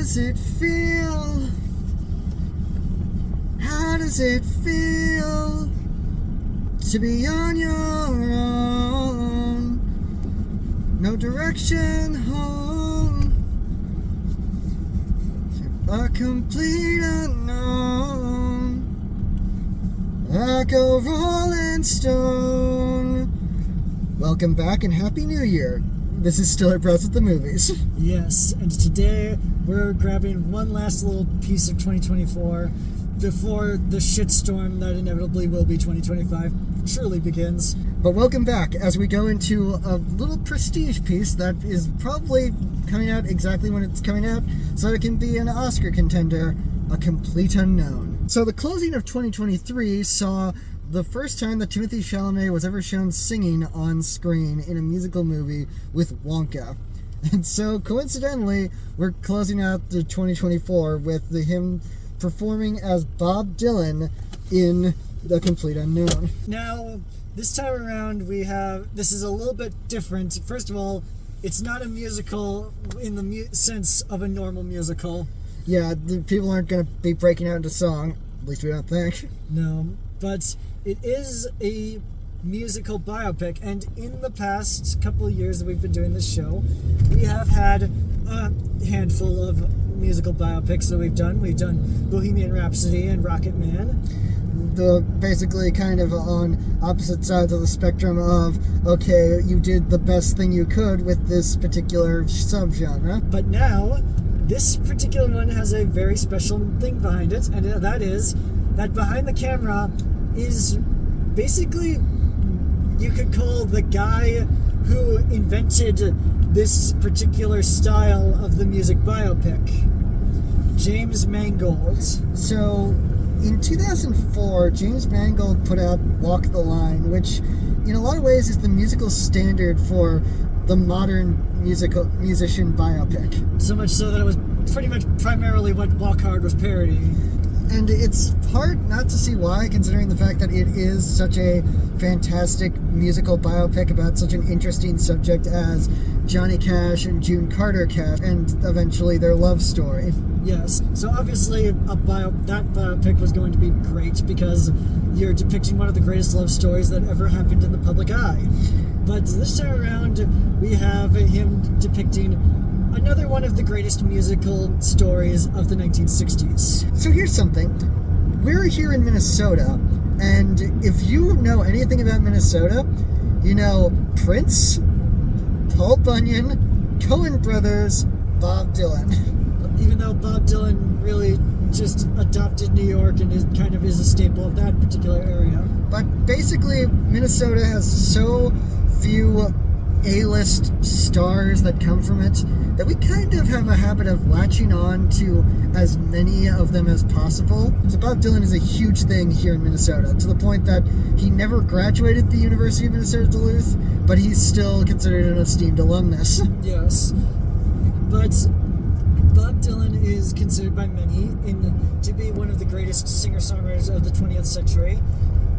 does it feel? How does it feel to be on your own? No direction home. A complete unknown. Like a rolling stone. Welcome back and Happy New Year. This is StillerBros at the movies. Yes, and today we're grabbing one last little piece of 2024 before the shitstorm that inevitably will be 2025 truly begins. But welcome back as we go into a little prestige piece that is probably coming out exactly when it's coming out, so it can be an Oscar contender, A Complete Unknown. So the closing of 2023 saw the first time that Timothée Chalamet was ever shown singing on screen in a musical movie with Wonka. And so, coincidentally, we're closing out the 2024 with him performing as Bob Dylan in The Complete Unknown. Now, this time around, this is a little bit different. First of all, it's not a musical in the sense of a normal musical. Yeah, the people aren't going to be breaking out into song, at least we don't think. No, but it is a musical biopic, and in the past couple of years that we've been doing this show, we have had a handful of musical biopics that we've done. We've done Bohemian Rhapsody and Rocket Man. Basically kind of on opposite sides of the spectrum of, okay, you did the best thing you could with this particular subgenre. But now, this particular one has a very special thing behind it, and that is that behind the camera is basically, you could call the guy who invented this particular style of the music biopic, James Mangold. So, in 2004, James Mangold put out Walk the Line, which in a lot of ways is the musical standard for the modern musician biopic. So much so that it was pretty much primarily what Walk Hard was parodying. And it's hard not to see why, considering the fact that it is such a fantastic musical biopic about such an interesting subject as Johnny Cash and June Carter Cash, and eventually their love story. Yes, so obviously that biopic was going to be great because you're depicting one of the greatest love stories that ever happened in the public eye. But this time around, we have him depicting another one of the greatest musical stories of the 1960s. So here's something. We're here in Minnesota, and if you know anything about Minnesota, you know Prince, Paul Bunyan, Coen Brothers, Bob Dylan. Even though Bob Dylan really just adopted New York and is a staple of that particular area. But basically, Minnesota has so few A-list stars that come from it that we kind of have a habit of latching on to as many of them as possible. So Bob Dylan is a huge thing here in Minnesota, to the point that he never graduated the University of Minnesota Duluth, but he's still considered an esteemed alumnus. Yes, but Bob Dylan is considered by many to be one of the greatest singer-songwriters of the 20th century,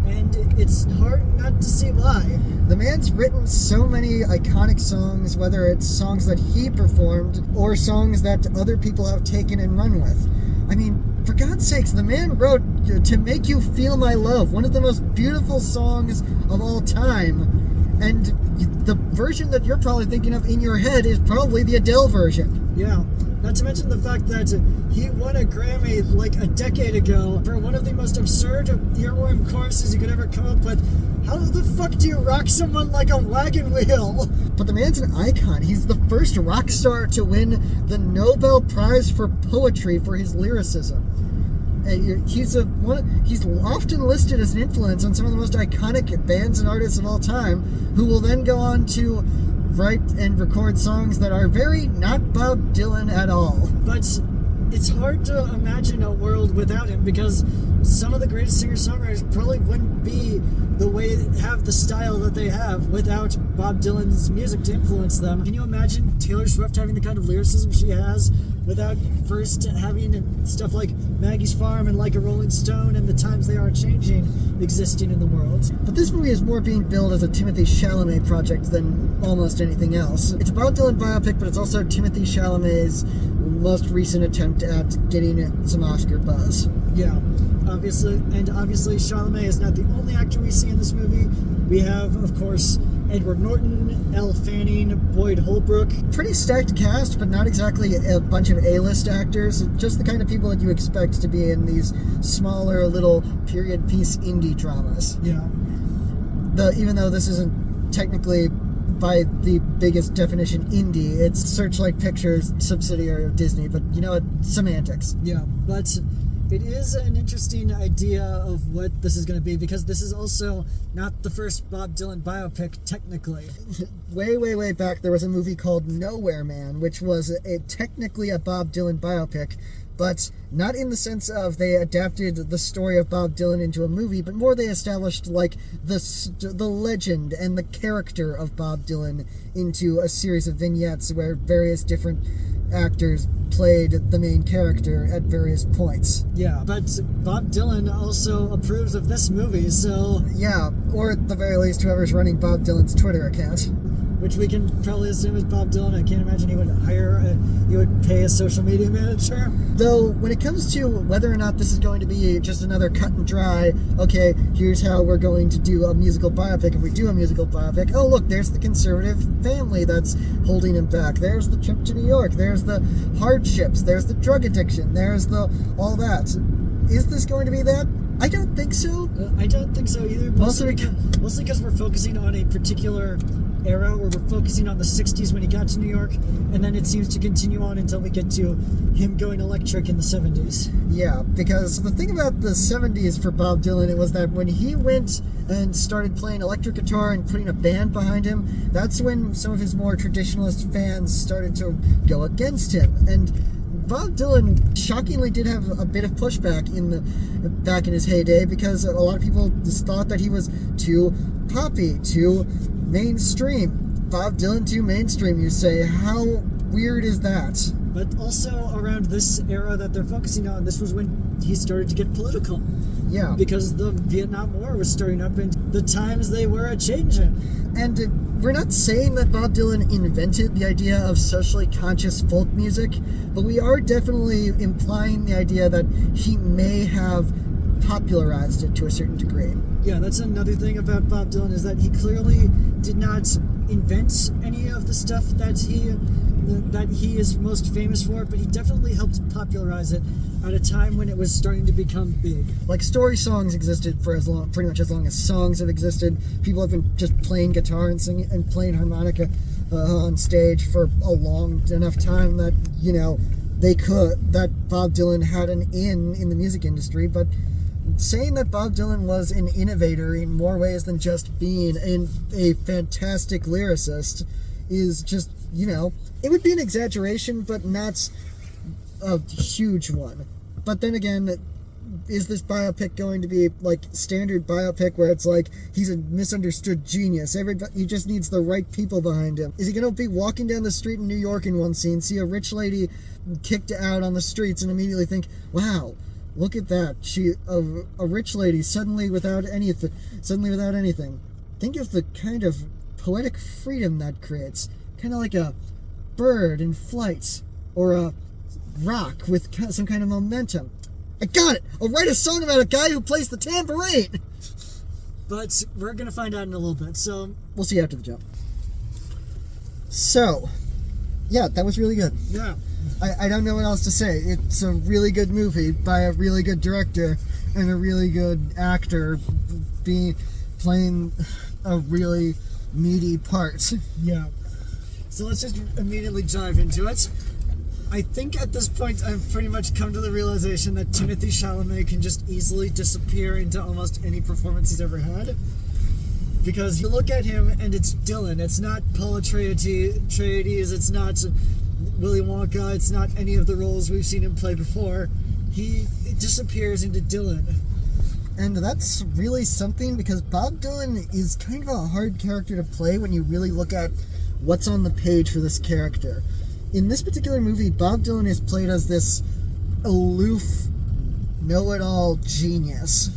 and it's hard not to see why. The man's written so many iconic songs, whether it's songs that he performed or songs that other people have taken and run with. I mean, for God's sakes, the man wrote To Make You Feel My Love, one of the most beautiful songs of all time. And the version that you're probably thinking of in your head is probably the Adele version. Yeah. Not to mention the fact that he won a Grammy like a decade ago for one of the most absurd earworm choruses you could ever come up with. How the fuck do you rock someone like a wagon wheel? But the man's an icon. He's the first rock star to win the Nobel Prize for Poetry for his lyricism. He's often listed as an influence on some of the most iconic bands and artists of all time, who will then go on to write and record songs that are very not Bob Dylan at all. But it's hard to imagine a world without him, because some of the greatest singer-songwriters probably wouldn't be have the style that they have without Bob Dylan's music to influence them. Can you imagine Taylor Swift having the kind of lyricism she has without first having stuff like Maggie's Farm and Like a Rolling Stone and The Times They Are Changing existing in the world. But this movie is more being billed as a Timothée Chalamet project than almost anything else. It's a Bob Dylan biopic, but it's also Timothée Chalamet's most recent attempt at getting some Oscar buzz. Yeah, obviously Chalamet is not the only actor we see in this movie. We have, of course, Edward Norton, Elle Fanning, Boyd Holbrook. Pretty stacked cast, but not exactly a bunch of A-list actors. Just the kind of people that you expect to be in these smaller little period piece indie dramas. Yeah. Even though this isn't technically by the biggest definition indie, it's Searchlight Pictures, subsidiary of Disney, but you know what? Semantics. Yeah, but it is an interesting idea of what this is going to be, because this is also not the first Bob Dylan biopic, technically. Way back, there was a movie called Nowhere Man, which was technically a Bob Dylan biopic, but not in the sense of they adapted the story of Bob Dylan into a movie, but more they established like the legend and the character of Bob Dylan into a series of vignettes where various different actors played the main character at various points. Yeah, but Bob Dylan also approves of this movie, so... Yeah, or at the very least, whoever's running Bob Dylan's Twitter account. Which we can probably assume is Bob Dylan. I can't imagine he would pay a social media manager. Though, when it comes to whether or not this is going to be just another cut and dry, okay, here's how we're going to do a musical biopic. If we do a musical biopic, oh look, there's the conservative family that's holding him back. There's the trip to New York. There's the hardships. There's the drug addiction. There's the all that. Is this going to be that? I don't think so. I don't think so either. Mostly because we're focusing on a particular era where we're focusing on the 60s when he got to New York, and then it seems to continue on until we get to him going electric in the 70s. Yeah, because the thing about the 70s for Bob Dylan, it was that when he went and started playing electric guitar and putting a band behind him, that's when some of his more traditionalist fans started to go against him. And Bob Dylan shockingly did have a bit of pushback back in his heyday, because a lot of people just thought that he was too poppy, too mainstream. Bob Dylan too mainstream, you say. How weird is that? But also around this era that they're focusing on, this was when he started to get political. Yeah. Because the Vietnam War was starting up and the times they were a-changing. And we're not saying that Bob Dylan invented the idea of socially conscious folk music, but we are definitely implying the idea that he may have popularized it to a certain degree. Yeah, that's another thing about Bob Dylan, is that he clearly did not invent any of the stuff that he is most famous for, but he definitely helped popularize it at a time when it was starting to become big. Like, story songs existed for pretty much as long as songs have existed. People have been just playing guitar and singing and playing harmonica on stage for a long enough time that, you know, that Bob Dylan had an in the music industry. But saying that Bob Dylan was an innovator in more ways than just being a fantastic lyricist is just, you know, it would be an exaggeration, but not a huge one. But then again, is this biopic going to be like standard biopic where it's like he's a misunderstood genius? He just needs the right people behind him. Is he going to be walking down the street in New York in one scene, see a rich lady kicked out on the streets, and immediately think, wow, look at that. A rich lady suddenly without anything. Think of the kind of poetic freedom that creates. Kind of like a bird in flight, or a rock with some kind of momentum. I got it! I'll write a song about a guy who plays the tambourine! But we're going to find out in a little bit, so... We'll see after the jump. So, yeah, that was really good. Yeah. I don't know what else to say. It's a really good movie by a really good director and a really good actor playing a really meaty part. Yeah. So let's just immediately dive into it. I think at this point I've pretty much come to the realization that Timothée Chalamet can just easily disappear into almost any performance he's ever had. Because you look at him and it's Dylan. It's not Paul Atreides. It's not Willy Wonka. It's not any of the roles we've seen him play before. He disappears into Dylan. And that's really something, because Bob Dylan is kind of a hard character to play when you really look at what's on the page for this character. in this particular movie, Bob Dylan is played as this aloof, know-it-all genius.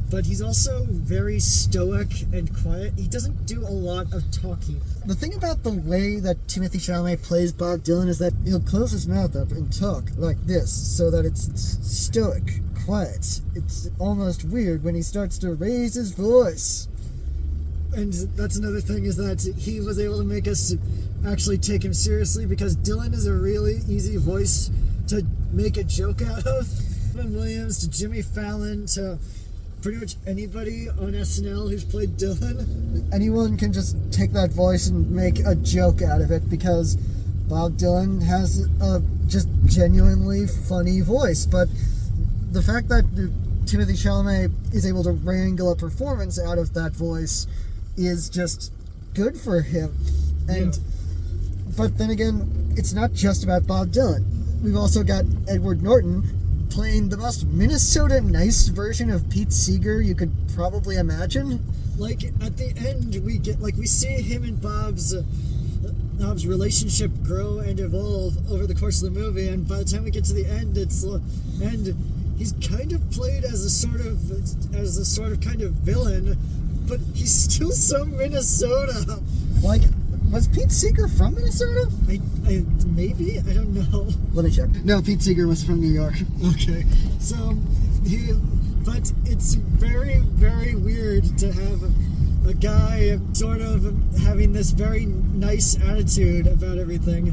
But he's also very stoic and quiet. He doesn't do a lot of talking. The thing about the way that Timothée Chalamet plays Bob Dylan is that he'll close his mouth up and talk like this, so that it's stoic, quiet. It's almost weird when he starts to raise his voice. And that's another thing, is that he was able to make us actually take him seriously, because Dylan is a really easy voice to make a joke out of. From Williams to Jimmy Fallon to pretty much anybody on SNL who's played Dylan. Anyone can just take that voice and make a joke out of it, because Bob Dylan has a just genuinely funny voice. But the fact that Timothée Chalamet is able to wrangle a performance out of that voice is just good for him. And But then again, it's not just about Bob Dylan. We've also got Edward Norton playing the most Minnesota nice version of Pete Seeger you could probably imagine. Like, at the end, we see him and Bob's relationship grow and evolve over the course of the movie, and by the time we get to the end, he's kind of played as a sort of kind of villain, but he's still so Minnesota. Like, was Pete Seeger from Minnesota? Maybe? I don't know. Let me check. No, Pete Seeger was from New York. Okay. So, but it's very, very weird to have a guy sort of having this very nice attitude about everything.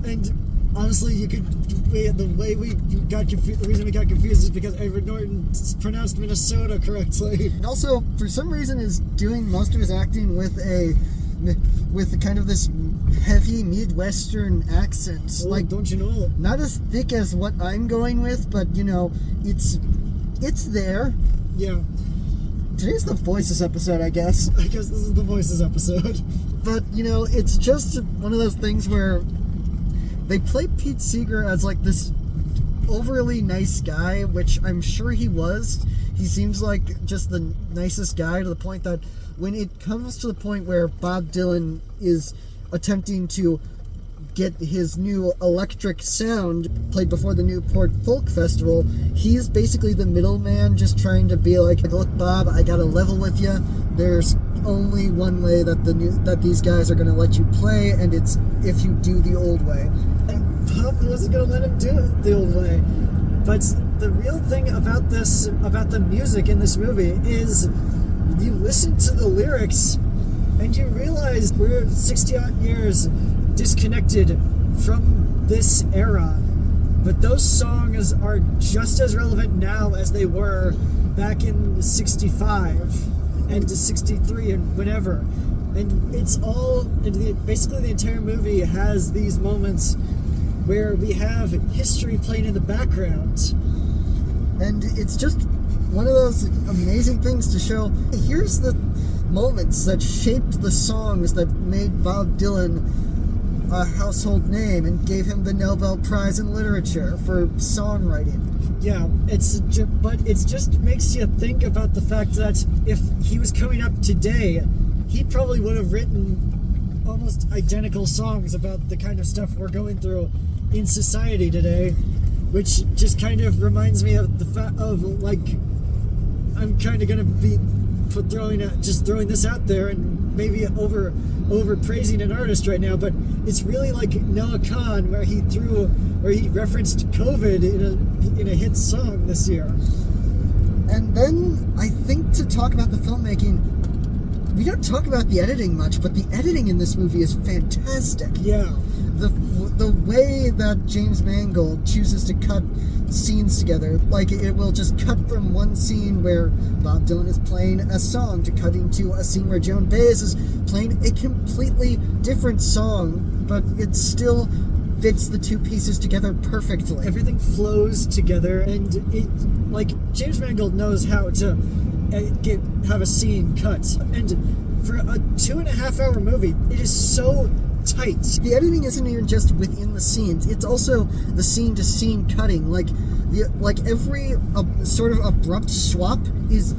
And honestly, the reason we got confused is because Edward Norton pronounced Minnesota correctly. And also, for some reason, is doing most of his acting with kind of this heavy Midwestern accent. Oh, like, don't you know? Not as thick as what I'm going with, but it's there. Yeah. Today's the Voices episode, I guess. I guess this is the Voices episode. But, it's just one of those things where they play Pete Seeger as like this overly nice guy, which I'm sure he was. He seems like just the nicest guy, to the point that when it comes to the point where Bob Dylan is attempting to get his new electric sound played before the Newport Folk Festival, he's basically the middleman, just trying to be like, look, Bob, I gotta level with you. There's only one way that these guys are gonna let you play, and it's if you do the old way. And Bob wasn't gonna let him do it the old way. But the real thing about the music in this movie is, you listen to the lyrics and you realize we're 60-odd years disconnected from this era, but those songs are just as relevant now as they were back in 65 and 63 and whenever. And basically the entire movie has these moments where we have history playing in the background. And it's just one of those amazing things to show, here's the moments that shaped the songs that made Bob Dylan a household name and gave him the Nobel Prize in Literature for songwriting. Yeah, but it just makes you think about the fact that if he was coming up today, he probably would have written almost identical songs about the kind of stuff we're going through in society today, which just kind of reminds me of the fact of, like, I'm kind of going to be throwing this out there and maybe over praising an artist right now, but it's really like Noah Kahn, where he referenced COVID in a hit song this year. And then I think, to talk about the filmmaking, we don't talk about the editing much, but the editing in this movie is fantastic. Yeah. The way that James Mangold chooses to cut scenes together, like, it will just cut from one scene where Bob Dylan is playing a song to cutting to a scene where Joan Baez is playing a completely different song, but it still fits the two pieces together perfectly. Everything flows together, and James Mangold knows how to have a scene cut. And for a 2.5-hour movie, it is so tight. The editing isn't even just within the scenes; it's also the scene-to-scene cutting. Like every sort of abrupt swap is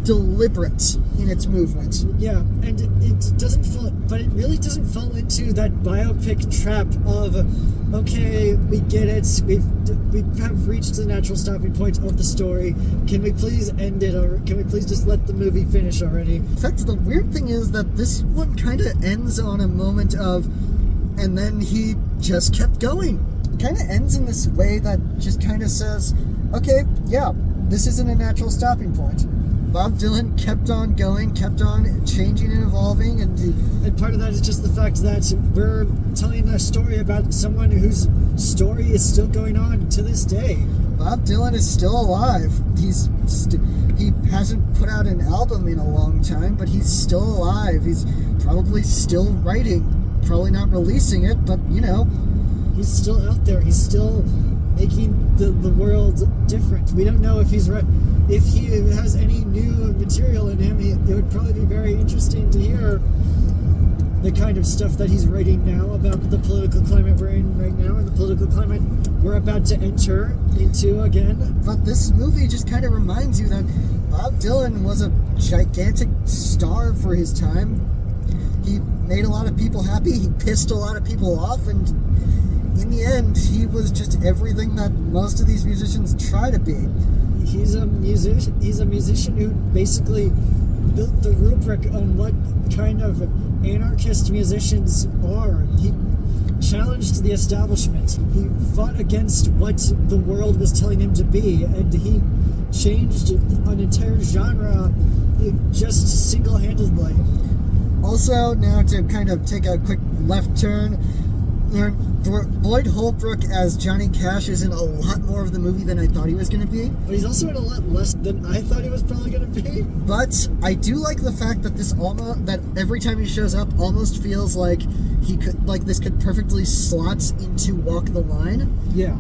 deliberate in its movement. Yeah, and it doesn't fall, but it really doesn't fall into that biopic trap of, okay, we get it, we have reached the natural stopping point of the story. Can we please end it, or can we please just let the movie finish already? In fact, the weird thing is that this one kind of ends on a moment of, and then he just kept going. It kind of ends in this way that just kind of says, okay, yeah, this isn't a natural stopping point. Bob Dylan kept on going, kept on changing and evolving, and part of that is just the fact that we're telling a story about someone whose story is still going on to this day. Bob Dylan is still alive. He hasn't put out an album in a long time, but he's still alive. He's probably still writing, probably not releasing it, but you know, he's still out there. He's still making the world different. We don't know if he's right. If he has any new material in him, it would probably be very interesting to hear the kind of stuff that he's writing now about the political climate we're in right now and the political climate we're about to enter into again. But this movie just kind of reminds you that Bob Dylan was a gigantic star for his time. He made a lot of people happy. He pissed a lot of people off, and in the end, he was just everything that most of these musicians try to be. He's a musician. He's a musician who basically built the rubric on what kind of anarchist musicians are. He challenged the establishment. He fought against what the world was telling him to be, and he changed an entire genre just single-handedly. Also, now to kind of take a quick left turn, Boyd Holbrook as Johnny Cash is in a lot more of the movie than I thought he was going to be. But he's also in a lot less than I thought he was probably going to be. But I do like the fact that that every time he shows up almost feels like this could perfectly slot into Walk the Line. Yeah.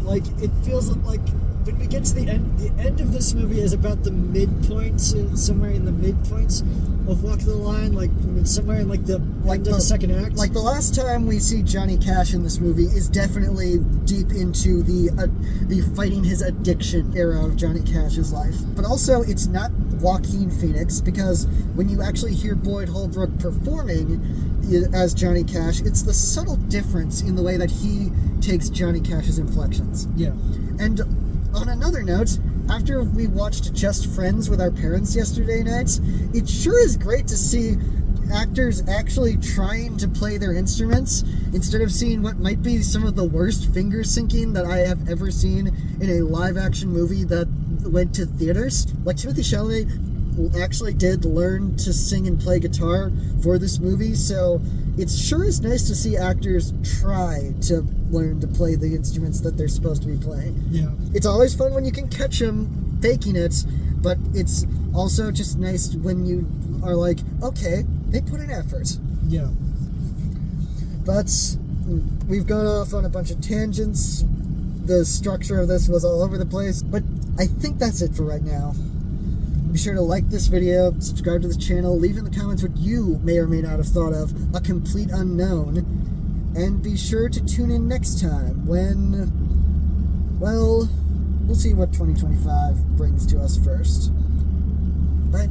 Like, it feels like when we get to the end of this movie is about the midpoint, somewhere in the midpoint of Walk the Line, like somewhere in the end of the second act. Like the last time we see Johnny Cash in this movie is definitely deep into the fighting his addiction era of Johnny Cash's life. But also, it's not Joaquin Phoenix, because when you actually hear Boyd Holbrook performing as Johnny Cash, it's the subtle difference in the way that he takes Johnny Cash's inflections. Yeah. And on another note, after we watched Just Friends with our parents yesterday night, it sure is great to see actors actually trying to play their instruments instead of seeing what might be some of the worst finger syncing that I have ever seen in a live-action movie that went to theaters. Like, Timothée Chalamet actually did learn to sing and play guitar for this movie, so it sure is nice to see actors try to learn to play the instruments that they're supposed to be playing. Yeah. It's always fun when you can catch them faking it, but it's also just nice when you are like, okay, they put in effort. Yeah. But we've gone off on a bunch of tangents. The structure of this was all over the place, but I think that's it for right now. Be sure to like this video, subscribe to the channel, leave in the comments what you may or may not have thought of A Complete Unknown, and be sure to tune in next time when, well, we'll see what 2025 brings to us first. Bye.